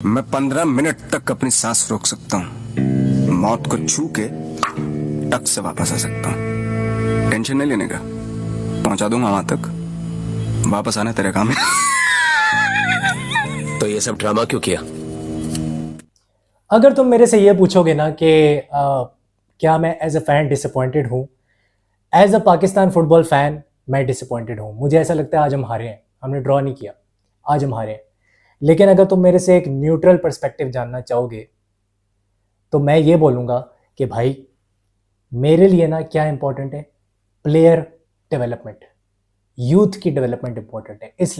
मैं 15 मिनट तक अपनी सांस रोक सकता हूँ, मौत को छू के टक से वापस आ सकता हूँ। टेंशन नहीं लेने का, पहुंचा दूंगा वहां तक। वापस आना तेरे काम है। तो ये सब ड्रामा क्यों किया? अगर तुम मेरे से ये पूछोगे ना कि क्या मैं एज अ फैन डिसअपॉइंटेड हूँ, as a Pakistan football fan मैं डिसअपॉइंटेड हूँ। मुझे ऐसा लगता है आज हम हारे हैं, हमने ड्रॉ नहीं किया, आज हम हारे हैं। लेकिन अगर तुम मेरे से एक न्यूट्रल पर्सपेक्टिव जानना चाहोगे तो मैं ये बोलूँगा कि भाई मेरे लिए ना क्या इंपॉर्टेंट है, प्लेयर डेवलपमेंट, यूथ की डेवलपमेंट इंपॉर्टेंट है। इस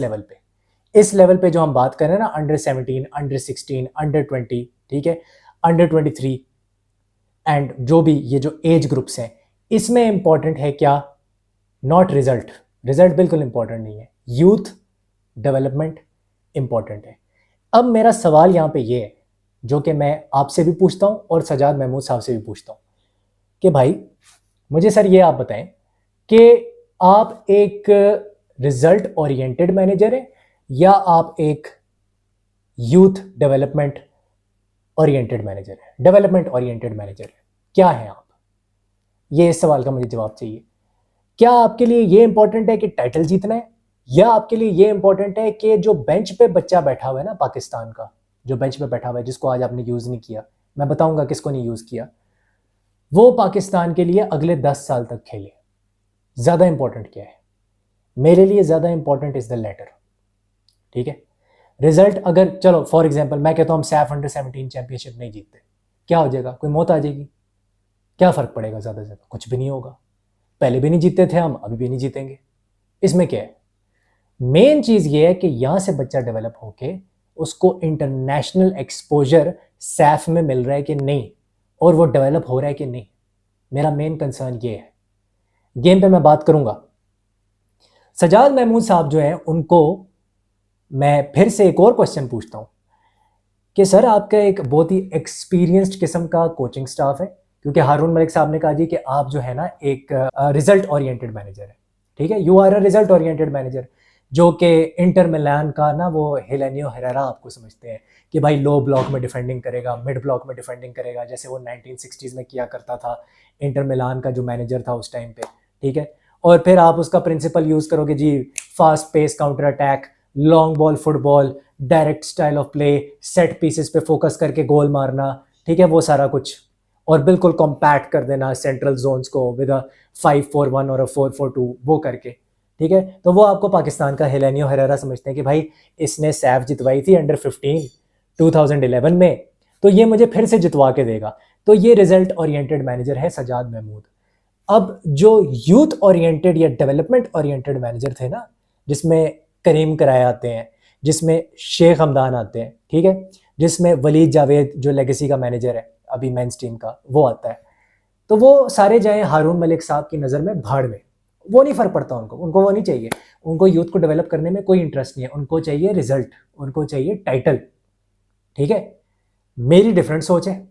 लेवल पे जो हम बात कर रहे हैं ना, अंडर 17, अंडर 16, अंडर 20, ठीक है, अंडर 23 एंड जो भी ये जो एज ग्रुप्स हैं, इसमें इंपॉर्टेंट है क्या? नॉट रिजल्ट, रिजल्ट बिल्कुल इंपॉर्टेंट नहीं है, यूथ डेवलपमेंट इंपॉर्टेंट है। अब मेरा सवाल यहाँ पे ये है, जो कि मैं आपसे भी पूछता हूँ और सजाद महमूद साहब से भी पूछता हूँ कि भाई मुझे सर ये आप बताएं कि आप एक रिजल्ट ओरिएंटेड मैनेजर हैं या आप एक यूथ डेवलपमेंट ओरिएंटेड मैनेजर है, डेवलपमेंट ओरिएंटेड मैनेजर है? क्या है आप? ये इस सवाल का मुझे जवाब चाहिए। क्या आपके लिए ये इंपॉर्टेंट है कि टाइटल जीतना है, या आपके लिए ये इंपॉर्टेंट है कि जो बेंच पे बच्चा बैठा हुआ है ना, पाकिस्तान का जो बेंच पे बैठा हुआ है, जिसको आज आपने यूज नहीं किया, मैं बताऊंगा किसको नहीं यूज किया, वो पाकिस्तान के लिए अगले 10 साल तक खेले? ज्यादा इंपॉर्टेंट क्या है? मेरे लिए ज्यादा इंपॉर्टेंट इज द लेटर, ठीक है। रिजल्ट अगर चलो फॉर एग्जांपल मैं कहता हूँ हम सैफ अंडर 17 चैंपियनशिप नहीं जीतते, क्या हो जाएगा? कोई मौत आ जाएगी? क्या फर्क पड़ेगा? ज्यादा से ज्यादा कुछ भी नहीं होगा। पहले भी नहीं जीते थे हम, अभी भी नहीं जीतेंगे। इसमें क्या है? मेन चीज ये है कि यहां से बच्चा डेवलप होके उसको इंटरनेशनल एक्सपोजर सैफ में मिल रहा है कि नहीं, और वो डेवलप हो रहा है कि नहीं। मेरा मेन कंसर्न ये है। गेम पे मैं बात करूंगा, सजाद महमूद साहब जो है उनको मैं फिर से एक और क्वेश्चन पूछता हूं कि सर आपका एक बहुत ही एक्सपीरियंस्ड किस्म का कोचिंग स्टाफ है, क्योंकि हारून मलिक साहब ने कहा जी कि आप जो है ना एक रिजल्ट ओरिएंटेड मैनेजर है, ठीक है, you are a result oriented manager, जो कि इंटर मिलान का ना वो हेलेनियो हेरेरा आपको समझते हैं कि भाई लो ब्लॉक में डिफेंडिंग करेगा, मिड ब्लॉक में डिफेंडिंग करेगा, जैसे वो 1960s में किया करता था इंटर मिलान का जो मैनेजर था उस टाइम पे, ठीक है। और फिर आप उसका प्रिंसिपल यूज करोगे जी, fast pace counter attack, long ball football, direct style of play, set pieces पे फोकस करके गोल मारना, ठीक है, वो सारा कुछ, और बिल्कुल कॉम्पैक्ट कर देना सेंट्रल जोन्स को विद अ 5-4-1 और अ 4-4-2 वो करके, ठीक है। तो वो आपको पाकिस्तान का हेलेनियो हेरेरा समझते हैं कि भाई इसने सैफ जितवाई थी अंडर 15 2011 में, तो ये मुझे फिर से जितवा के देगा। तो ये रिजल्ट ओरिएंटेड मैनेजर है सजाद महमूद। अब जो यूथ ओरिएंटेड या डेवलपमेंट ओरिएंटेड मैनेजर थे ना, जिसमें करीम कराए आते हैं, जिसमें शेख हमदान आते हैं, ठीक है, जिसमें वलीद जावेद जो लेगेसी का मैनेजर है अभी मेंस टीम का वो आता है, तो वो सारे जाएं हारून मलिक साहब की नज़र में भाड़ में। वो नहीं फर्क पड़ता उनको वो नहीं चाहिए। उनको यूथ को डेवलप करने में कोई इंटरेस्ट नहीं है, उनको चाहिए रिजल्ट, उनको चाहिए टाइटल, ठीक है। मेरी डिफरेंट सोच है।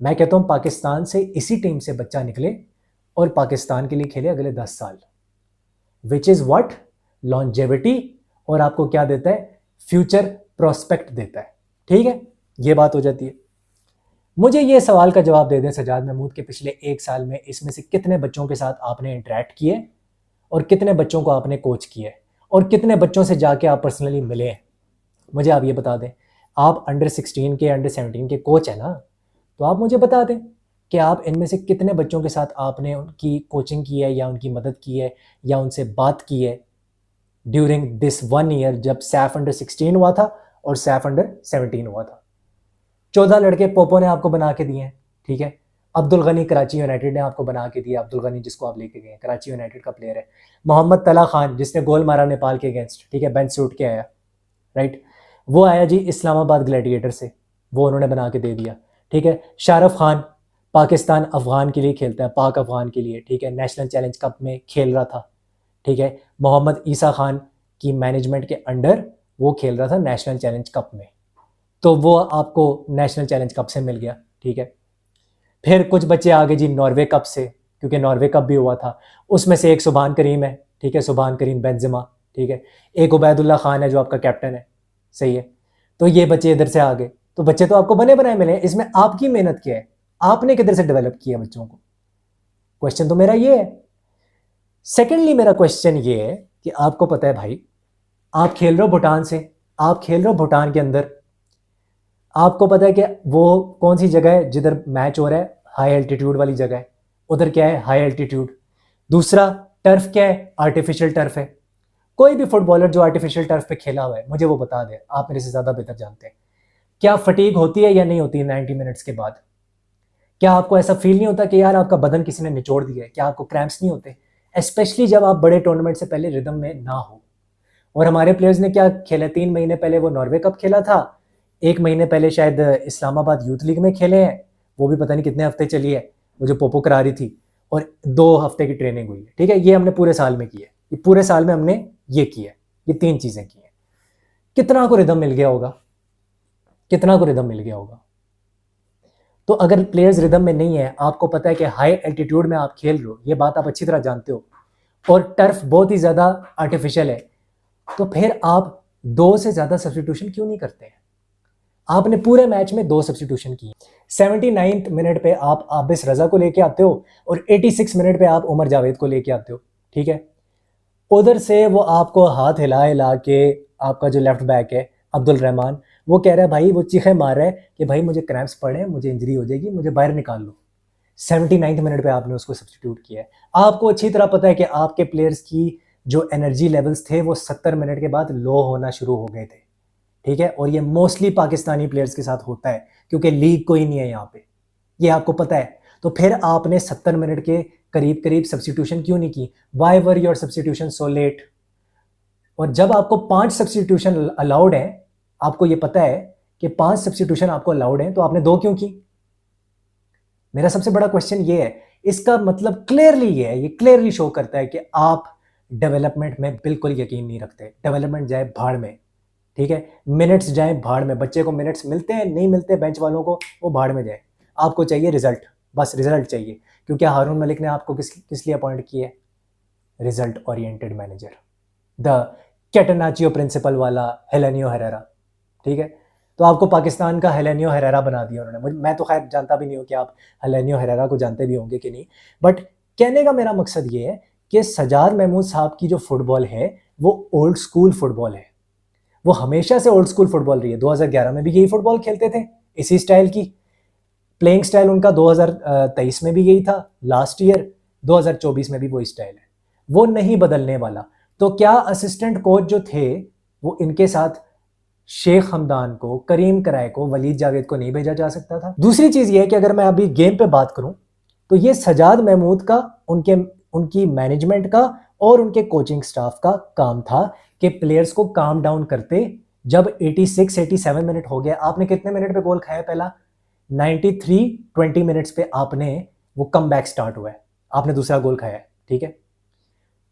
मैं कहता हूँ पाकिस्तान से इसी टीम से बच्चा निकले और पाकिस्तान के लिए खेले अगले 10 साल, विच इज व्हाट लॉन्जेविटी, और आपको क्या देता है? फ्यूचर प्रोस्पेक्ट देता है, ठीक है। ये बात हो जाती है। मुझे ये सवाल का जवाब दे दें सजाद महमूद के पिछले 1 साल में इसमें से कितने बच्चों के साथ आपने इंटरेक्ट किए, और कितने बच्चों को आपने कोच किया, और कितने बच्चों से जाके आप पर्सनली मिले हैं? मुझे आप ये बता दें। आप अंडर 16 के अंडर 17 के कोच है ना, तो आप मुझे बता दें कि आप इनमें से कितने बच्चों के साथ आपने उनकी कोचिंग की है, या उनकी मदद की है, या उनसे बात की है ड्यूरिंग दिस 1 ईयर जब सैफ अंडर 16 हुआ था और सैफ अंडर 17 हुआ था। 14 लड़के पोपो ने आपको बना के दिए हैं, ठीक है। अब्दुल गनी कराची यूनाइटेड ने आपको बना के दिया, अब्दुल गनी जिसको आप लेके गए कराची यूनाइटेड का प्लेयर है। मोहम्मद तला खान जिसने गोल मारा नेपाल के अगेंस्ट, ठीक है, बेंच से उठ के आया, राइट, वो आया जी इस्लामाबाद ग्लैडिएटर से, वो उन्होंने बना के दे दिया, ठीक है। शारफ खान पाकिस्तान अफगान के लिए खेलता है, पाक अफगान के लिए, ठीक है, नेशनल चैलेंज कप में खेल रहा था, ठीक है। मोहम्मद ईसा खान की मैनेजमेंट के अंडर वो खेल रहा था नेशनल चैलेंज कप में, तो वो आपको नेशनल चैलेंज कप से मिल गया, ठीक है। फिर कुछ बच्चे आ गए जी नॉर्वे कप से, क्योंकि नॉर्वे कप भी हुआ था, उसमें से एक सुभान करीम है, ठीक है, सुभान करीम बेंजेमा, ठीक है। एक उबैदुल्ला खान है जो आपका कैप्टन है, सही है। तो ये बच्चे इधर से आ गए। तो बच्चे तो आपको बने बनाए मिले हैं, इसमें आपकी मेहनत क्या है, आपने किधर से डेवलप किया बच्चों को? क्वेश्चन तो मेरा ये है। सेकेंडली मेरा क्वेश्चन ये है कि आपको पता है भाई, आप खेल रहे हो भूटान से, आप खेल रहे हो भूटान के अंदर, आपको पता है कि वो कौन सी जगह है जिधर मैच हो रहा है, हाई एल्टीट्यूड वाली जगह है, उधर क्या है, हाई एल्टीट्यूड। दूसरा टर्फ क्या है, आर्टिफिशियल टर्फ है। कोई भी फुटबॉलर जो आर्टिफिशियल टर्फ पे खेला हुआ है मुझे वो बता दे, आप मेरे से ज़्यादा बेहतर जानते हैं। क्या फटीग होती है या नहीं होती है 90 मिनट्स के बाद? क्या आपको ऐसा फील नहीं होता कि यार आपका बदन किसी ने निचोड़ दिया है? क्या आपको क्रैम्प्स नहीं होते, स्पेशली जब आप बड़े टूर्नामेंट से पहले रिदम में ना हो? और हमारे प्लेयर्स ने क्या खेला, 3 महीने पहले वो नॉर्वे कप खेला था, 1 महीने पहले शायद इस्लामाबाद यूथ लीग में खेले हैं, वो भी पता नहीं कितने हफ्ते चली है, वो जो पोपो करा रही थी, और 2 हफ्ते की ट्रेनिंग हुई है। ठीक है, ये हमने पूरे साल में की है, ये पूरे साल में हमने ये किया है, ये 3 चीज़ें की हैं। कितना को रिदम मिल गया होगा, कितना को रिदम मिल गया होगा? तो अगर प्लेयर्स रिदम में नहीं है, आपको पता है कि हाई एल्टीट्यूड में आप खेल रहे हो, ये बात आप अच्छी तरह जानते हो, और टर्फ बहुत ही ज़्यादा आर्टिफिशियल है, तो फिर आप 2 से ज़्यादा सब्स्टिट्यूशन क्यों नहीं करते हैं? आपने पूरे मैच में 2 सब्स्टिट्यूशन की। 79th मिनट पे आप आबिस रजा को लेके आते हो और 86 मिनट पे आप उमर जावेद को लेके आते हो। ठीक है, उधर से वो आपको हाथ हिला हिला के, आपका जो लेफ्ट बैक है अब्दुल रहमान, वो कह रहा है भाई, वो चीखे मार रहा है कि भाई मुझे क्रैम्प्स पड़े हैं, मुझे इंजरी हो जाएगी, मुझे बाहर निकाल लो। 79th मिनट पे आपने उसको सब्स्टिट्यूट किया है। आपको अच्छी तरह पता है कि आपके प्लेयर्स की जो एनर्जी लेवल्स थे वो 70 मिनट के बाद लो होना शुरू हो गए थे। ठीक है, और ये मोस्टली पाकिस्तानी प्लेयर्स के साथ होता है क्योंकि लीग कोई नहीं है यहाँ पे, ये आपको पता है। तो फिर आपने 70 मिनट के करीब करीब सब्स्टिट्यूशन क्यों नहीं की? Why were your substitution so let? और जब आपको 5 सब्स्टिट्यूशन अलाउड है, आपको ये पता है कि 5 सब्स्टिट्यूशन आपको अलाउड है, तो आपने 2 क्यों की? मेरा सबसे बड़ा क्वेश्चन ये है। इसका मतलब क्लियरली ये है, ये क्लियरली शो करता है कि आप डेवलपमेंट में बिल्कुल यकीन नहीं रखते। डेवलपमेंट जाए भाड़ में, ठीक है, मिनट्स जाए भाड़ में, बच्चे को मिनट्स मिलते हैं नहीं मिलते, बेंच वालों को, वो भाड़ में जाए। आपको चाहिए रिजल्ट, बस रिजल्ट चाहिए। क्योंकि हारून मलिक ने आपको किस लिए अपॉइंट किया है? Result oriented manager, the catenaccio principle वाला हेलेनियो हेरेरा। ठीक है, तो आपको पाकिस्तान का हेलेनियो हेरेरा बना दिया उन्होंने। मैं तो खैर जानता भी नहीं हूँ कि आप हेलेनियो हेरेरा को जानते भी होंगे कि नहीं, बट कहने का मेरा मकसद ये है कि सजाद महमूद साहब की जो फुटबॉल है वो ओल्ड स्कूल फुटबॉल है, वो हमेशा से ओल्ड स्कूल फुटबॉल रही है। 2011 में भी यही फुटबॉल खेलते थे, इसी स्टाइल की प्लेइंग स्टाइल उनका 2023 में भी यही था, लास्ट ईयर 2024 में भी वही स्टाइल है, वो नहीं बदलने वाला। तो क्या असिस्टेंट कोच जो थे वो इनके साथ शेख हमदान को, करीम कराए को, वलीद जावेद को नहीं भेजा जा सकता था? दूसरी चीज़ ये है कि अगर मैं अभी गेम पे बात करूं तो ये सजाद महमूद का, उनकी मैनेजमेंट का और उनके कोचिंग स्टाफ का काम था कि प्लेयर्स को काम डाउन करते। जब 86-87 मिनट हो गया, आपने कितने मिनट पे गोल खाया? पहला 93-20 मिनट्स पे आपने वो कम बैक स्टार्ट हुआ है, आपने दूसरा गोल खाया है। ठीक है,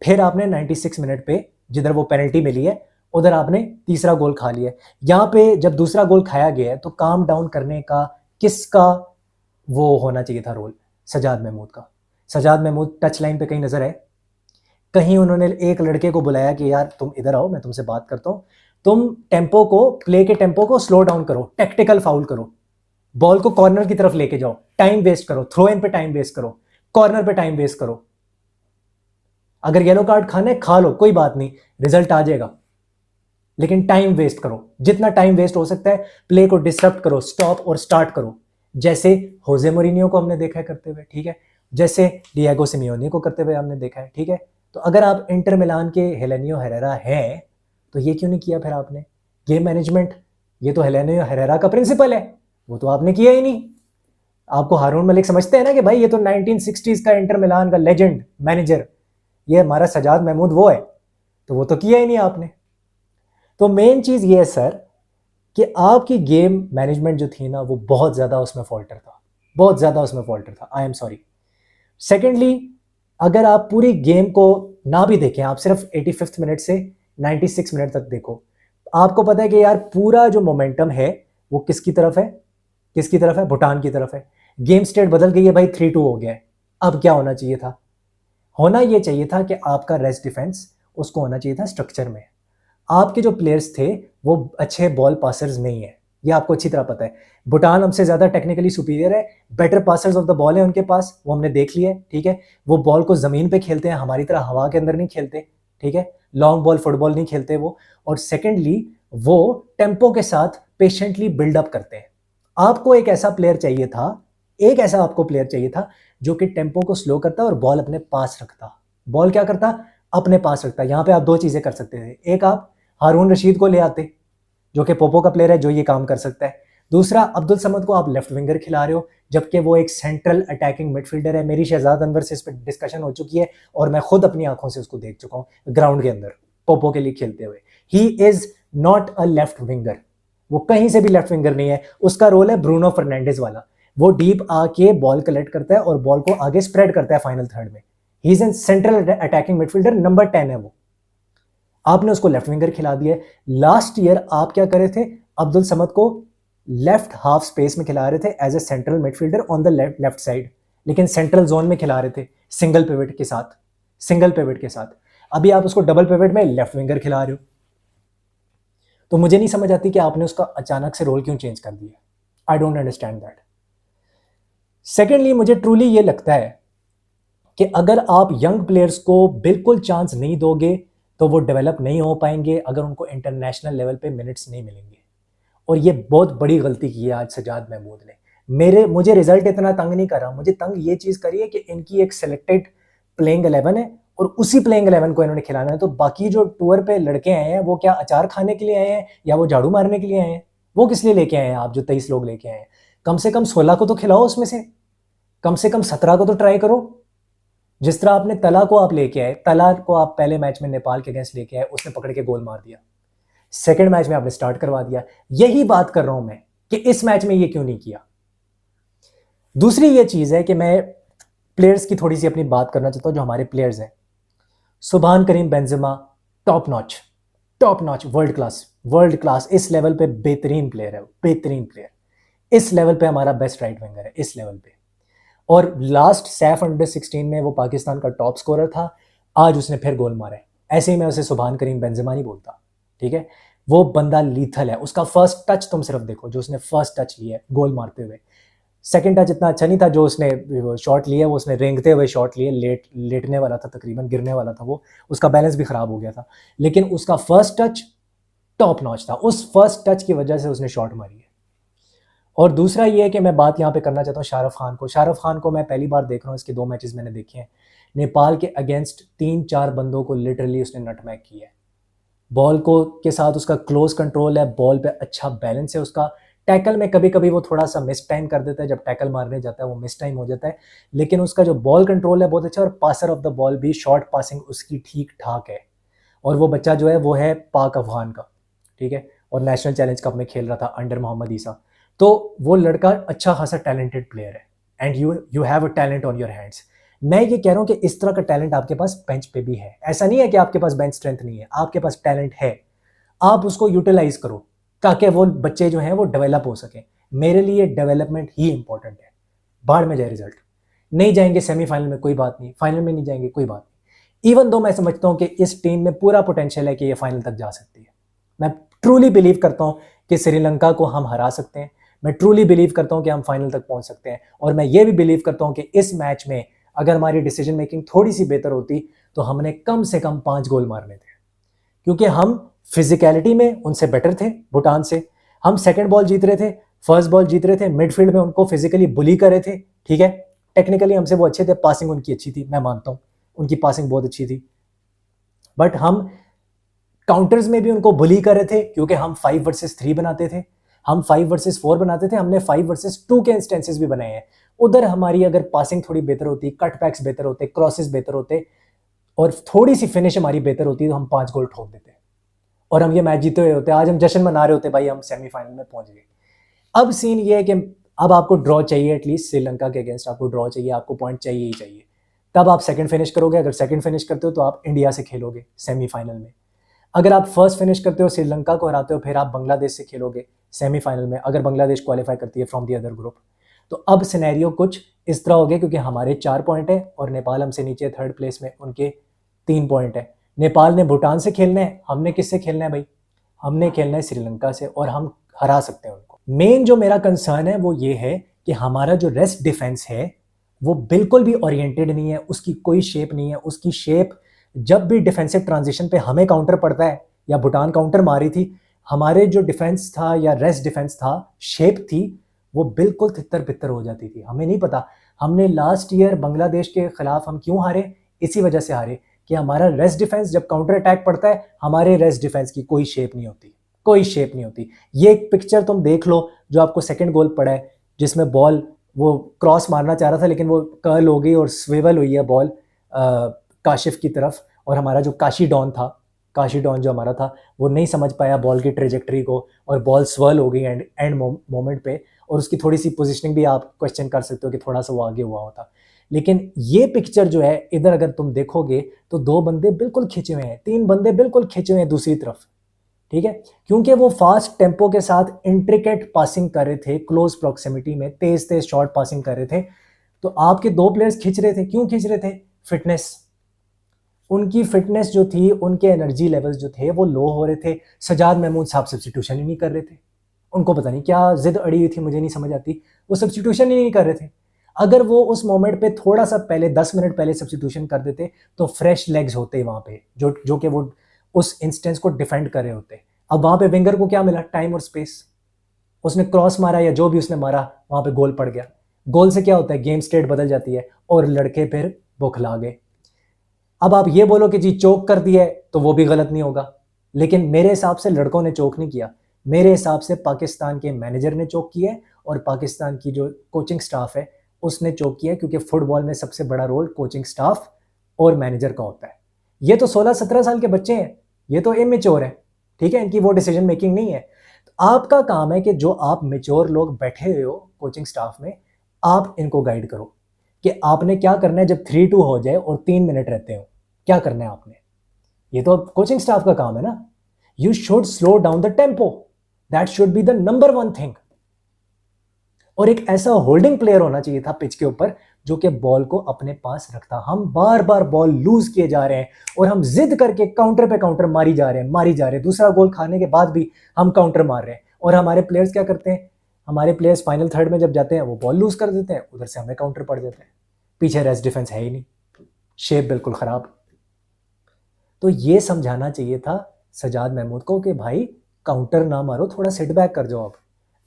फिर आपने 96 मिनट पे जिधर वो पेनल्टी मिली है उधर आपने तीसरा गोल खा लिया है। यहाँ पे जब दूसरा गोल खाया गया है तो काम डाउन करने का किसका वो होना चाहिए था रोल? सजाद महमूद का। सजाद महमूद टच लाइन पे कहीं नजर है? कहीं उन्होंने एक लड़के को बुलाया कि यार तुम इधर आओ, मैं तुमसे बात करता हूँ, तुम टेम्पो को, प्ले के टेम्पो को स्लो डाउन करो, टेक्टिकल फाउल करो, बॉल को कॉर्नर की तरफ लेके जाओ, टाइम वेस्ट करो, थ्रो इन पे टाइम वेस्ट करो, कॉर्नर पे टाइम वेस्ट करो। अगर येलो कार्ड खाना है खा लो, कोई बात नहीं, रिजल्ट आ जाएगा, लेकिन टाइम वेस्ट करो, जितना टाइम वेस्ट हो सकता है। प्ले को डिस्टर्ब करो, स्टॉप और स्टार्ट करो, जैसे होजे मोरिनियो को हमने देखा है करते हुए। ठीक है, जैसे डिएगो सिमियोनी को करते हुए हमने देखा है। ठीक है, तो अगर आप इंटर मिलान के हेलेनियो हेरेरा हैं तो ये क्यों नहीं किया फिर आपने? गेम मैनेजमेंट, ये तो हेलेनियो हेरेरा का प्रिंसिपल है, वो तो आपने किया ही नहीं। आपको हारून मलिक समझते हैं ना कि भाई ये तो 1960s का इंटर मिलान का लेजेंड मैनेजर, ये हमारा सजाद महमूद वो है, तो वो तो किया ही नहीं आपने। तो मेन चीज़ ये है सर कि आपकी गेम मैनेजमेंट जो थी ना वो बहुत ज़्यादा उसमें फॉल्टर था, बहुत ज़्यादा उसमें फॉल्टर था। I am sorry. सेकेंडली, अगर आप पूरी गेम को ना भी देखें, आप सिर्फ 85th मिनट से 96 मिनट तक देखो, आपको पता है कि यार पूरा जो मोमेंटम है वो किसकी तरफ है? किसकी तरफ है? भूटान की तरफ है। गेम स्टेट बदल गई है भाई, 3-2 हो गया है। अब क्या होना चाहिए था? होना ये चाहिए था कि आपका रेस्ट डिफेंस उसको होना चाहिए था स्ट्रक्चर में। आपके जो प्लेयर्स थे वो अच्छे बॉल पासर्स नहीं है, ये आपको अच्छी तरह पता है। भूटान हमसे ज़्यादा टेक्निकली सुपीरियर है, better passers of the ball है उनके पास, वो हमने देख लिया है, ठीक है। वो बॉल को ज़मीन पे खेलते हैं, हमारी तरह हवा के अंदर नहीं खेलते, ठीक है। लॉन्ग बॉल फुटबॉल नहीं खेलते वो। और सेकेंडली वो टेम्पो के साथ पेशेंटली बिल्डअप करते हैं। आपको एक ऐसा प्लेयर चाहिए था, एक ऐसा आपको प्लेयर चाहिए था जो कि टेम्पो को स्लो करता और बॉल अपने पास रखता। बॉल क्या करता? अपने पास रखता। यहाँ पे आप दो चीज़ें कर सकते थे, एक आप हारून रशीद को ले आते जो कि पोपो का प्लेयर है, जो ये काम कर सकता है। दूसरा, अब्दुल समद को आप लेफ्ट विंगर खिला रहे हो जबकि वो एक सेंट्रल अटैकिंग मिडफील्डर है। मेरी शहजाद अनवर से इस पर डिस्कशन हो चुकी है और मैं खुद अपनी आंखों से उसको देख चुका हूँ ग्राउंड के अंदर पोपो के लिए खेलते हुए। He is not a left winger, वो कहीं से भी लेफ्ट विंगर नहीं है। उसका रोल है ब्रूनो फर्नांडिस वाला, वो डीप आके बॉल कलेक्ट करता है और बॉल को आगे स्प्रेड करता है फाइनल थर्ड में। He is an central attacking midfielder, number 10 है वो। आपने उसको लेफ्ट विंगर खिला दिया। लास्ट ईयर आप क्या करे थे? अब्दुल समद को लेफ्ट हाफ स्पेस में खिला रहे थे as a central midfielder on the left side, लेकिन सेंट्रल जोन में खिला रहे थे सिंगल पिवट के साथ, सिंगल पिवट के साथ। अभी आप उसको डबल पिवट में लेफ्ट विंगर खिला रहे हो। तो मुझे नहीं समझ आती कि आपने उसका अचानक से रोल क्यों चेंज कर दिया। I don't understand that. Secondly, मुझे ट्रूली ये लगता है कि अगर आप यंग प्लेयर्स को बिल्कुल चांस नहीं दोगे तो वो डेवलप नहीं हो पाएंगे, अगर उनको इंटरनेशनल लेवल पे मिनट्स नहीं मिलेंगे। और ये बहुत बड़ी गलती की है आज सजाद महमूद ने। मुझे रिजल्ट इतना तंग नहीं कर रहा, मुझे तंग ये चीज़ करी है कि इनकी एक सिलेक्टेड प्लेइंग 11 है और उसी प्लेइंग 11 को इन्होंने खिलाना है। तो बाकी जो टूर पे लड़के आए हैं वो क्या अचार खाने के लिए आए हैं या वो झाड़ू मारने के लिए आए हैं? वो किस लिए लेके आए हैं? आप जो 23 लोग लेके आए हैं, कम से कम 16 को तो खिलाओ, उसमें से कम 17 को तो ट्राई करो। जिस तरह आपने तला को आप लेके आए, तला को आप पहले मैच में नेपाल के अगेंस्ट लेके आए, उसने पकड़ के गोल मार दिया। सेकंड मैच में आपने स्टार्ट करवा दिया। यही बात कर रहा हूं मैं कि इस मैच में ये क्यों नहीं किया। दूसरी ये चीज है कि मैं प्लेयर्स की थोड़ी सी अपनी बात करना चाहता हूं, जो हमारे प्लेयर्स हैं। सुभान Karim Benzema top notch, world class, इस लेवल पे बेहतरीन प्लेयर है, बेहतरीन प्लेयर। इस लेवल पे हमारा बेस्ट राइट विंगर है, इस लेवल पे। और लास्ट सैफ अंडर 16 में वो पाकिस्तान का टॉप स्कोरर था, आज उसने फिर गोल मारा है। ऐसे ही मैं उसे सुभान करीम बेंजेमा नहीं बोलता, ठीक है। वो बंदा लीथल है। उसका फर्स्ट टच तुम सिर्फ देखो, जो उसने फर्स्ट टच लिया है गोल मारते हुए। सेकंड टच इतना अच्छा नहीं था जो उसने शॉट लिया, वो उसने रेंगते हुए शॉट लिए, लेटने वाला था, तकरीबन गिरने वाला था वो, उसका बैलेंस भी खराब हो गया था। लेकिन उसका फर्स्ट टच टॉप नॉच था, उस फर्स्ट टच की वजह से उसने शॉट मारी है। और दूसरा ये है कि मैं बात यहाँ पे करना चाहता हूँ शाहरुख खान को। शाहरुख खान को मैं पहली बार देख रहा हूँ, इसके 2 मैचेस मैंने देखे हैं। नेपाल के अगेंस्ट 3-4 बंदों को लिटरली उसने नटमैग किया है। बॉल को के साथ उसका क्लोज कंट्रोल है, बॉल पे अच्छा बैलेंस है उसका। टैकल में कभी कभी वो थोड़ा सा मिस टाइम कर देता है, जब टैकल मारने जाता है वो मिस टाइम हो जाता है, लेकिन उसका जो बॉल कंट्रोल है बहुत अच्छा। और पासर ऑफ द बॉल भी, शॉर्ट पासिंग उसकी ठीक ठाक है। और वो बच्चा जो है वो है पाक अफगान का, ठीक है, और नेशनल चैलेंज कप में खेल रहा था अंडर मोहम्मद ईसा। तो वो लड़का अच्छा खासा टैलेंटेड प्लेयर है and you have a talent on your hands. मैं ये कह रहा हूँ कि इस तरह का टैलेंट आपके पास बेंच पे भी है। ऐसा नहीं है कि आपके पास बेंच स्ट्रेंथ नहीं है, आपके पास टैलेंट है, आप उसको यूटिलाइज करो ताकि वो बच्चे जो हैं वो डेवलप हो सकें। मेरे लिए डेवलपमेंट ही इंपॉर्टेंट है। बाहर में जाए रिजल्ट, नहीं जाएंगे सेमीफाइनल में कोई बात नहीं, फाइनल में नहीं जाएंगे कोई बात नहीं। इवन दो मैं समझता हूँ कि इस टीम में पूरा पोटेंशियल है कि ये फाइनल तक जा सकती है। मैं ट्रूली बिलीव करता हूँ कि श्रीलंका को हम हरा सकते हैं। मैं ट्रूली बिलीव करता हूँ कि हम फाइनल तक पहुंच सकते हैं। और मैं ये भी बिलीव करता हूँ कि इस मैच में अगर हमारी डिसीजन मेकिंग थोड़ी सी बेहतर होती तो हमने कम से कम 5 गोल मारने थे, क्योंकि हम फिजिकलिटी में उनसे बेटर थे भूटान से। हम सेकंड बॉल जीत रहे थे, फर्स्ट बॉल जीत रहे थे, मिडफील्ड में उनको फिजिकली बुली कर रहे थे, ठीक है। टेक्निकली हमसे वो अच्छे थे, पासिंग उनकी अच्छी थी, मैं मानता हूँ उनकी पासिंग बहुत अच्छी थी। बट हम काउंटर्स में भी उनको बुली कर रहे थे क्योंकि हम 5 वर्सेस 3 बनाते थे, हम 5 वर्सेस 4 बनाते थे, हमने 5 वर्सेस 2 के इंस्टेंसेस भी बनाए हैं। उधर हमारी अगर पासिंग थोड़ी बेहतर होती, कट पैक्स बेहतर होते, क्रॉसेस बेहतर होते और थोड़ी सी फिनिश हमारी बेहतर होती तो हम 5 गोल ठोक देते और हम ये मैच जीते हुए होते। आज हम जश्न मना रहे होते, भाई हम सेमीफाइनल में पहुंच गए। अब सीन ये है कि अब आपको ड्रॉ चाहिए, एटलीस्ट श्रीलंका के अगेंस्ट आपको ड्रॉ चाहिए, आपको पॉइंट चाहिए ही चाहिए, तब आप सेकंड फिनिश करोगे। अगर सेकंड फिनिश करते हो तो आप इंडिया से खेलोगे सेमीफाइनल में। अगर आप फर्स्ट फिनिश करते हो, श्रीलंका को हराते हो, फिर आप बांग्लादेश से खेलोगे सेमीफाइनल में, अगर बांग्लादेश क्वालिफाई करती है फ्रॉम दी अदर ग्रुप। तो अब सिनेरियो कुछ इस तरह हो गया, क्योंकि हमारे 4 पॉइंट है और नेपाल हमसे नीचे थर्ड प्लेस में, उनके 3 पॉइंट है। नेपाल ने भूटान से खेलना है, हमने किससे खेलना है भाई? हमने खेलना है श्रीलंका से और हम हरा सकते हैं उनको। मेन जो मेरा कंसर्न है वो ये है कि हमारा जो रेस्ट डिफेंस है वो बिल्कुल भी ओरिएंटेड नहीं है, उसकी कोई शेप नहीं है। उसकी शेप जब भी डिफेंसिव ट्रांजिशन पे हमें काउंटर पड़ता है या भूटान काउंटर मारी थी, हमारे जो डिफेंस था या रेस्ट डिफेंस था, शेप थी, वो बिल्कुल तितर बितर हो जाती थी। हमें नहीं पता हमने लास्ट ईयर बांग्लादेश के खिलाफ हम क्यों हारे, इसी वजह से हारे कि हमारा रेस्ट डिफेंस जब काउंटर अटैक पड़ता है, हमारे रेस्ट डिफेंस की कोई शेप नहीं होती, कोई शेप नहीं होती। ये एक पिक्चर तुम देख लो जो आपको सेकंड गोल पड़ा है, जिसमें बॉल वो क्रॉस मारना चाह रहा था लेकिन वो कर्ल हो गई और स्विवल हुई है बॉल काशिफ की तरफ, और हमारा जो काशी डॉन था, काशी डॉन जो हमारा था, वो नहीं समझ पाया बॉल की ट्रेजेक्टरी को और बॉल स्वर्ल हो गई एंड मोमेंट पे, और उसकी थोड़ी सी पोजीशनिंग भी आप क्वेश्चन कर सकते हो कि थोड़ा सा वो आगे हुआ होता। लेकिन ये पिक्चर जो है, इधर अगर तुम देखोगे तो 2 बंदे बिल्कुल खिंचे हुए हैं, 3 बंदे बिल्कुल खिंचे हुए हैं दूसरी तरफ, ठीक है, क्योंकि वो फास्ट टेम्पो के साथ इंट्रिकेट पासिंग कर रहे थे, क्लोज प्रॉक्सिमिटी में तेज तेज शॉर्ट पासिंग कर रहे थे। तो आपके 2 प्लेयर्स खिंच रहे थे, क्यों खिंच रहे थे? फिटनेस, उनकी फिटनेस जो थी, उनके एनर्जी लेवल्स जो थे वो लो हो रहे थे। सजाद महमूद साहब सब्स्टिट्यूशन ही नहीं कर रहे थे, उनको पता नहीं क्या जिद अड़ी हुई थी, मुझे नहीं समझ आती, वो सब्स्टिट्यूशन ही नहीं कर रहे थे। अगर वो उस मोमेंट पे थोड़ा सा पहले 10 मिनट पहले सब्स्टिट्यूशन कर देते तो फ्रेश लेग्स होते वहां पे, जो कि वो उस इंस्टेंस को डिफेंड कर रहे होते। अब वहां पे विंगर को क्या मिला? टाइम और स्पेस। उसने क्रॉस मारा या जो भी उसने मारा, वहां पे गोल पड़ गया। गोल से क्या होता है? गेम स्टेट बदल जाती है और लड़के फिर बौखला गए। अब आप ये बोलो कि जी चोक कर दिया है, तो वो भी गलत नहीं होगा, लेकिन मेरे हिसाब से लड़कों ने चोक नहीं किया। मेरे हिसाब से पाकिस्तान के मैनेजर ने चोक किया है और पाकिस्तान की जो कोचिंग स्टाफ है उसने चोक किया है, क्योंकि फुटबॉल में सबसे बड़ा रोल कोचिंग स्टाफ और मैनेजर का होता है। ये तो 16-17 साल के बच्चे हैं, ये तो इमेच्योर है, ठीक है, इनकी वो डिसीजन मेकिंग नहीं है। तो आपका काम है कि जो आप मेच्योर लोग बैठे हुए हो कोचिंग स्टाफ में, आप इनको गाइड करो कि आपने क्या करना है जब 3-2 हो जाए और 3 मिनट रहते हो, क्या करना है आपने। ये तो कोचिंग स्टाफ का काम है ना। You should slow down the tempo, that should be the number 1 thing. और एक ऐसा होल्डिंग प्लेयर होना चाहिए था पिच के ऊपर जो कि बॉल को अपने पास रखता। हम बार बार बॉल लूज किए जा रहे हैं और हम जिद करके काउंटर पे काउंटर मारी जा रहे हैं। दूसरा गोल खाने के बाद भी हम काउंटर मार रहे हैं, और हमारे प्लेयर्स क्या करते हैं? हमारे प्लेयर्स फाइनल थर्ड में जब जाते हैं वो बॉल लूज कर देते हैं, उधर से हमें काउंटर पड़ जाते हैं। पीछे रेस्ट डिफेंस है ही नहीं, शेप बिल्कुल खराब। तो ये समझाना चाहिए था सजाद महमूद को कि भाई काउंटर ना मारो, थोड़ा सिट बैक कर जाओ।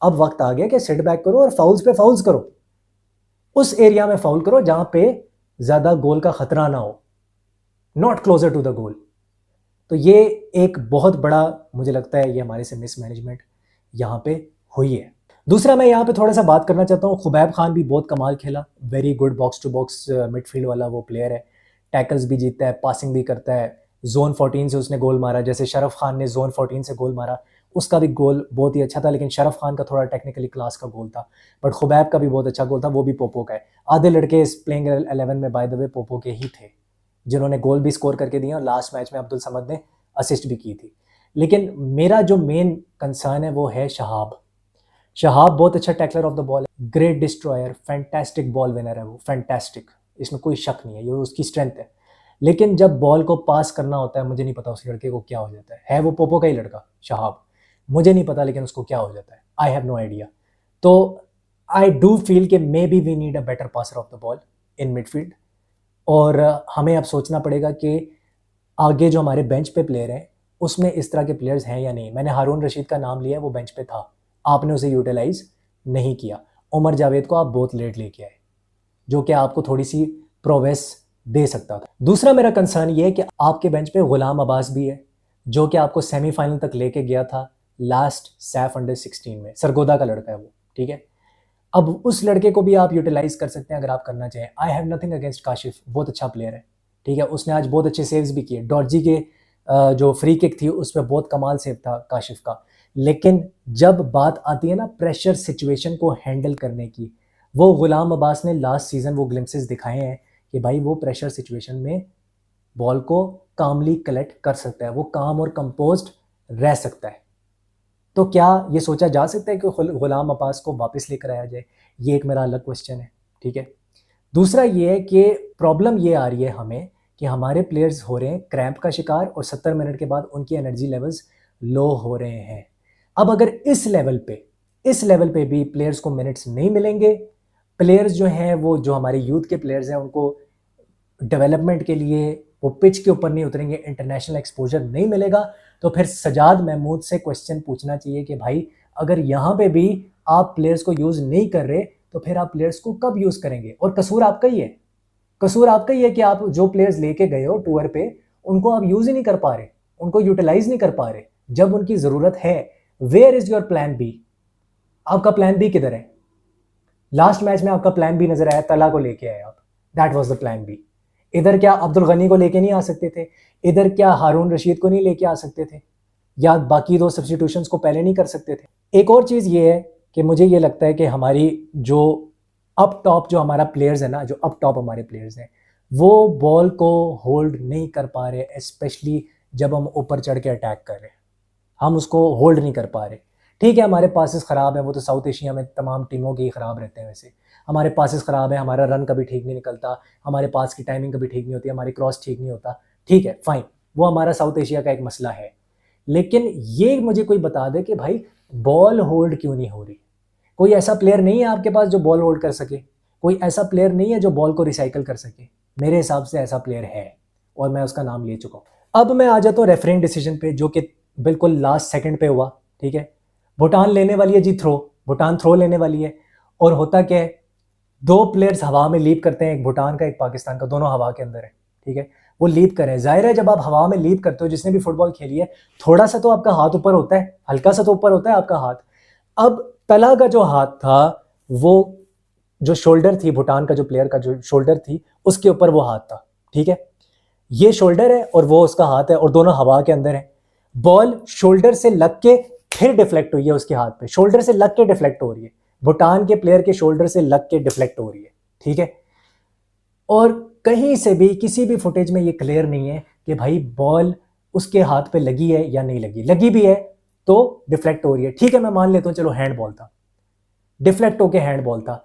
अब वक्त आ गया कि सिट बैक करो और फाउल्स पे फाउल्स करो, उस एरिया में फाउल करो जहां पे ज्यादा गोल का खतरा ना हो, not closer to the goal. तो ये एक बहुत बड़ा, मुझे लगता है ये हमारे से मिसमैनेजमेंट यहाँ पे हुई है। दूसरा मैं यहाँ पे थोड़ा सा बात करना चाहता हूँ, खुबैब खान भी बहुत कमाल खेला, very good box to box midfield वाला वो प्लेयर है, टैकल्स भी जीतता है, पासिंग भी करता है। जोन 14 से उसने गोल मारा, जैसे शरफ खान ने जोन 14 से गोल मारा, उसका भी गोल बहुत ही अच्छा था, लेकिन शरफ खान का थोड़ा टेक्निकली क्लास का गोल था। बट खुबैब का भी बहुत अच्छा गोल था, वो भी पोपो का है। आधे लड़के इस प्लेइंग 11 में बाय द वे पोपो के ही थे, जिन्होंने गोल भी स्कोर करके दिए और लास्ट मैच में अब्दुल समद ने असिस्ट भी की थी। लेकिन मेरा जो मेन कंसर्न है वो है शहाब। शहाब बहुत अच्छा टैकलर ऑफ द बॉल है, great destroyer, fantastic ball winner है वो, फैंटास्टिक, इसमें कोई शक नहीं है, ये उसकी स्ट्रेंथ है। लेकिन जब बॉल को पास करना होता है, मुझे नहीं पता उस लड़के को क्या हो जाता है वो पोपो का ही लड़का शहाब, मुझे नहीं पता लेकिन उसको क्या हो जाता है, आई हैव नो आइडिया। तो आई डू फील कि may be we need a better passer of the ball in midfield, और हमें अब सोचना पड़ेगा कि आगे जो हमारे बेंच पे प्लेयर हैं उसमें इस तरह के प्लेयर्स हैं या नहीं। मैंने हारून रशीद का नाम लिया, वो बेंच पे था, आपने उसे यूटिलाइज नहीं किया। उमर जावेद को आप बहुत लेट लेके आए, जो कि आपको थोड़ी सी प्रोग्रेस दे सकता था। दूसरा मेरा कंसर्न ये है कि आपके बेंच पे गुलाम अब्बास भी है, जो कि आपको सेमीफाइनल तक लेके गया था लास्ट सैफ अंडर 16 में, सरगोदा का लड़का है वो, ठीक है। अब उस लड़के को भी आप यूटिलाइज कर सकते हैं अगर आप करना चाहें। I have nothing against Kashif, बहुत अच्छा प्लेयर है, ठीक है, उसने आज बहुत अच्छे सेव्स भी किए। डॉर्जी के जो फ्री किक थी उस पर बहुत कमाल सेव था काशिफ का। लेकिन जब बात आती है ना प्रेशर सिचुएशन को हैंडल करने की, वो गुलाम अब्बास ने लास्ट सीजन वो ग्लिम्सेस दिखाए हैं कि भाई वो प्रेशर सिचुएशन में बॉल को कामली कलेक्ट कर सकता है, वो काम और कंपोज्ड रह सकता है। तो क्या ये सोचा जा सकता है कि गुलाम अब्बास को वापस लेकर आया जाए? ये एक मेरा अलग क्वेश्चन है, ठीक है। दूसरा ये है कि प्रॉब्लम ये आ रही है हमें कि हमारे प्लेयर्स हो रहे हैं क्रैम्प का शिकार, और 70 मिनट के बाद उनकी एनर्जी लेवल्स लो हो रहे हैं। अब अगर इस लेवल पे भी प्लेयर्स को मिनट्स नहीं मिलेंगे, प्लेयर्स जो हैं वो जो हमारे यूथ के प्लेयर्स हैं उनको डेवलपमेंट के लिए वो पिच के ऊपर नहीं उतरेंगे, इंटरनेशनल एक्सपोजर नहीं मिलेगा, तो फिर सजाद महमूद से क्वेश्चन पूछना चाहिए कि भाई अगर यहाँ पे भी आप प्लेयर्स को यूज़ नहीं कर रहे तो फिर आप प्लेयर्स को कब यूज़ करेंगे? और कसूर आपका ही है, कसूर आपका ही है कि आप जो प्लेयर्स लेके गए हो टूर पे उनको आप यूज़ ही नहीं कर पा रहे, उनको यूटिलाइज नहीं कर पा रहे जब उनकी ज़रूरत है। Where is your plan B? आपका प्लान बी किधर है? लास्ट मैच में आपका प्लान बी नजर आया, तला को लेके आए आप, that was the plan B. इधर क्या अब्दुल गनी को लेके नहीं आ सकते थे? इधर क्या हारून रशीद को नहीं लेके आ सकते थे? या बाकी दो सब्स्टिट्यूशंस को पहले नहीं कर सकते थे? एक और चीज़ ये है कि मुझे ये लगता है कि हमारी जो अप टॉप जो हमारा प्लेयर्स है ना, जो अप टॉप हमारे प्लेयर्स हैं वो बॉल को होल्ड नहीं कर पा रहे, स्पेशली जब हम ऊपर चढ़ के अटैक कर रहे हैं, हम उसको होल्ड नहीं कर पा रहे। ठीक है, हमारे पासेस ख़राब हैं, वो तो साउथ एशिया में तमाम टीमों के ही ख़राब रहते हैं। वैसे हमारे पासेस ख़राब हैं, हमारा रन कभी ठीक नहीं निकलता, हमारे पास की टाइमिंग कभी ठीक नहीं होती, हमारी क्रॉस ठीक नहीं होता। ठीक है, फाइन, वो हमारा साउथ एशिया का एक मसला है। लेकिन ये मुझे कोई बता दे कि भाई बॉल होल्ड क्यों नहीं हो रही? कोई ऐसा प्लेयर नहीं है आपके पास जो बॉल होल्ड कर सके? कोई ऐसा प्लेयर नहीं है जो बॉल को रिसाइकिल कर सके? मेरे हिसाब से ऐसा प्लेयर है और मैं उसका नाम ले चुका हूँ। अब मैं आ जाता हूँ रेफरिंग डिसीजन पे, जो कि बिल्कुल लास्ट सेकंड पे हुआ। ठीक है, भूटान लेने वाली है जी थ्रो, भूटान थ्रो लेने वाली है, और होता क्या है, दो प्लेयर्स हवा में लीप करते हैं, एक भूटान का एक पाकिस्तान का, दोनों हवा के अंदर है। ठीक है, वो लीप कर रहे हैं। जाहिर है जब आप हवा में लीप करते हो, जिसने भी फुटबॉल खेली है, थोड़ा सा तो आपका हाथ ऊपर होता है, हल्का सा तो ऊपर होता है आपका हाथ। अब तला का जो हाथ था, वो जो शोल्डर थी, भूटान का जो प्लेयर का जो शोल्डर थी, उसके ऊपर वो हाथ था। ठीक है, ये शोल्डर है और वो उसका हाथ है, और दोनों हवा के अंदर है। बॉल शोल्डर से लग के फिर डिफ्लेक्ट हुई है उसके हाथ पे, शोल्डर से लग के डिफ्लेक्ट हो रही है, भूटान के प्लेयर के शोल्डर से लग के डिफ्लेक्ट हो रही है। ठीक है, और कहीं से भी किसी भी फुटेज में ये क्लियर नहीं है कि भाई बॉल उसके हाथ पे लगी है या नहीं लगी। लगी भी है तो डिफ्लेक्ट हो रही है। ठीक है, मैं मान लेता हूँ, चलो हैंड बॉल था, डिफ्लेक्ट होके हैंड बॉल था।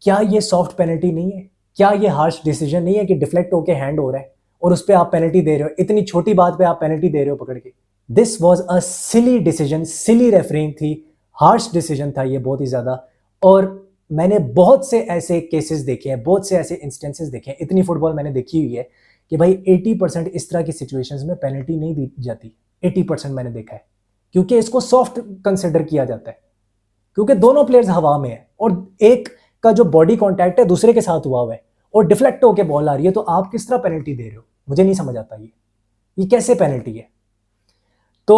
क्या ये सॉफ्ट पेनल्टी नहीं है? क्या ये हार्श डिसीजन नहीं है कि डिफ्लेक्ट होके हैंड हो रहा है और उस पर आप पेनल्टी दे रहे हो? इतनी छोटी बात पे आप पेनल्टी दे रहे हो पकड़ के। This was a silly decision, silly referring थी, हार्श डिसीजन था ये बहुत ही ज़्यादा। और मैंने बहुत से ऐसे केसेस देखे हैं, बहुत से ऐसे इंस्टेंसेस देखे हैं, इतनी फुटबॉल मैंने देखी हुई है कि भाई 80% इस तरह की सिचुएशंस में पेनल्टी नहीं दी जाती। 80% मैंने देखा है, क्योंकि इसको सॉफ्ट कंसिडर किया जाता है, क्योंकि दोनों प्लेयर्स हवा में है और एक का जो बॉडी कांटेक्ट है दूसरे के साथ हुआ हुआ है और डिफ्लेक्ट होकर बॉल आ रही है, तो आप किस तरह पेनल्टी दे रहे हो? मुझे नहीं समझ आता ये कैसे पेनल्टी है। तो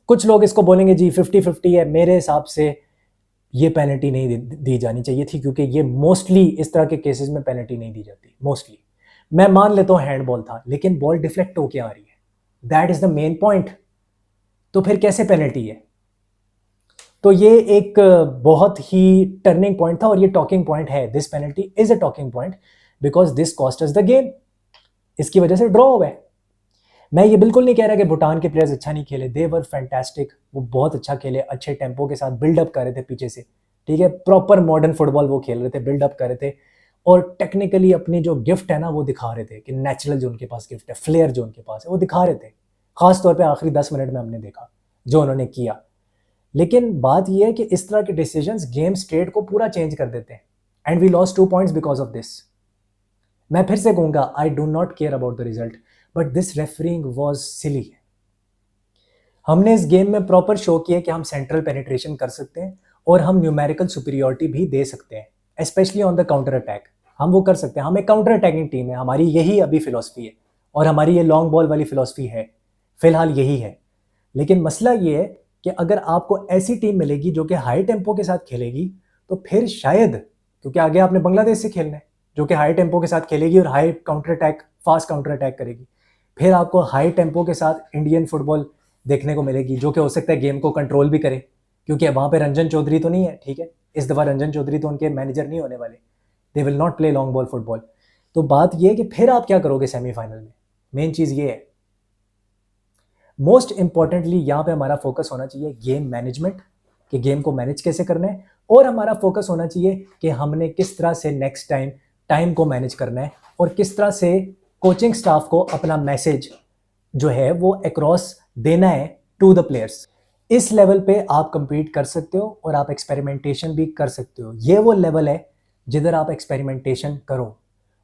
कुछ लोग इसको बोलेंगे जी 50-50 है, मेरे हिसाब से ये पेनल्टी नहीं दी जानी चाहिए थी, क्योंकि ये मोस्टली इस तरह के केसेस में पेनल्टी नहीं दी जाती। मोस्टली मैं मान लेता हूँ हैंडबॉल था, लेकिन बॉल डिफ्लेक्ट होके आ रही है, that is the main point. तो फिर कैसे पेनल्टी है? तो ये एक बहुत ही टर्निंग पॉइंट था और ये टॉकिंग पॉइंट है। This penalty is a talking point because this cost us the game. इसकी वजह से ड्रॉ हुआ है। मैं ये बिल्कुल नहीं कह रहा कि भूटान के प्लेयर्स अच्छा नहीं खेले, दे वर फैंटास्टिक, वो बहुत अच्छा खेले, अच्छे टेम्पो के साथ बिल्डअप कर रहे थे पीछे से। ठीक है, प्रॉपर मॉडर्न फुटबॉल वो खेल रहे थे, बिल्डअप कर रहे थे और टेक्निकली अपनी जो गिफ्ट है ना वो दिखा रहे थे कि नेचुरल जो उनके पास गिफ्ट है, फ्लेयर जो उनके पास है वो दिखा रहे थे। खास तौर पे आखिरी 10 मिनट में हमने देखा जो उन्होंने किया। लेकिन बात यह है कि इस तरह के डिसीजंस गेम स्टेट को पूरा चेंज कर देते हैं, and we lost 2 points because of this. मैं फिर से कहूंगा, I do not care about the result, but this refereeing was silly. हमने इस गेम में प्रॉपर शो किया कि हम सेंट्रल पेनिट्रेशन कर सकते हैं और हम न्यूमेरिकल सुपीरियोरिटी भी दे सकते हैं, specially on the counter attack. हम वो कर सकते हैं, हम एक काउंटर अटैकिंग टीम है, हमारी यही अभी फिलॉसफी है और हमारी ये लॉन्ग बॉल वाली फिलॉसफी है, फिलहाल यही है। लेकिन मसला ये है कि अगर आपको ऐसी टीम मिलेगी जो कि हाई टेम्पो के साथ खेलेगी, तो फिर शायद, क्योंकि आगे आपने बांग्लादेश से खेलना है जो कि हाई टेम्पो के साथ खेलेगी और high counter attack, fast counter attack करेगी, फिर आपको हाई टेम्पो के साथ इंडियन फुटबॉल देखने को मिलेगी जो कि हो सकता है गेम को कंट्रोल भी करे, क्योंकि वहाँ पे रंजन चौधरी तो नहीं है। ठीक है, इस दफ़ा रंजन चौधरी तो उनके मैनेजर नहीं होने वाले, they will not play long ball football. तो बात यह है कि फिर आप क्या करोगे सेमीफाइनल में, मेन चीज़ ये है। मोस्ट इंपॉर्टेंटली यहाँ पे हमारा फोकस होना चाहिए गेम मैनेजमेंट, कि गेम को मैनेज कैसे करना है, और हमारा फोकस होना चाहिए कि हमने किस तरह से नेक्स्ट टाइम को मैनेज करना है और किस तरह से कोचिंग स्टाफ को अपना मैसेज जो है वो अक्रॉस देना है टू द प्लेयर्स। इस लेवल पे आप compete कर सकते हो और आप एक्सपेरिमेंटेशन भी कर सकते हो। ये वो लेवल है जिधर आप एक्सपेरिमेंटेशन करो,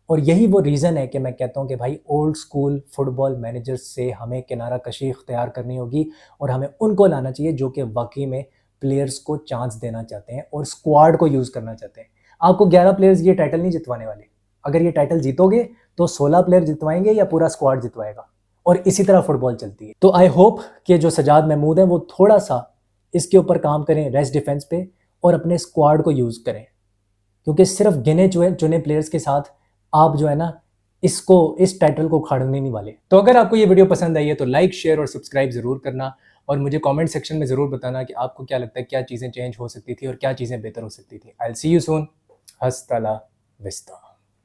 और यही वो रीज़न है कि मैं कहता हूँ कि भाई ओल्ड स्कूल फुटबॉल मैनेजर्स से हमें किनारा कशी इख्तियार करनी होगी और हमें उनको लाना चाहिए जो कि वाकई में प्लेयर्स को चांस देना चाहते हैं और स्क्वाड को यूज़ करना चाहते हैं। आपको 11 प्लेयर्स ये टाइटल नहीं जितवाने वाले। अगर ये टाइटल जीतोगे तो 16 प्लेयर जितवाएंगे या पूरा स्क्वाड जितवाएगा, और इसी तरह फुटबॉल चलती है। तो आई होप कि जो सजाद महमूद है वो थोड़ा सा इसके ऊपर काम करें, रेस्ट डिफेंस पे, और अपने स्क्वाड को यूज़ करें, क्योंकि सिर्फ गिने चुने प्लेयर्स के साथ आप जो है ना इस टाइटल को उखाड़ने नहीं वाले। तो अगर आपको ये वीडियो पसंद आई है तो लाइक, शेयर और सब्सक्राइब ज़रूर करना, और मुझे कमेंट सेक्शन में ज़रूर बताना कि आपको क्या लगता है, क्या चीज़ें चेंज हो सकती थी और क्या चीज़ें बेहतर हो सकती थी। I will see you soon. हस्ता ला विस्ता।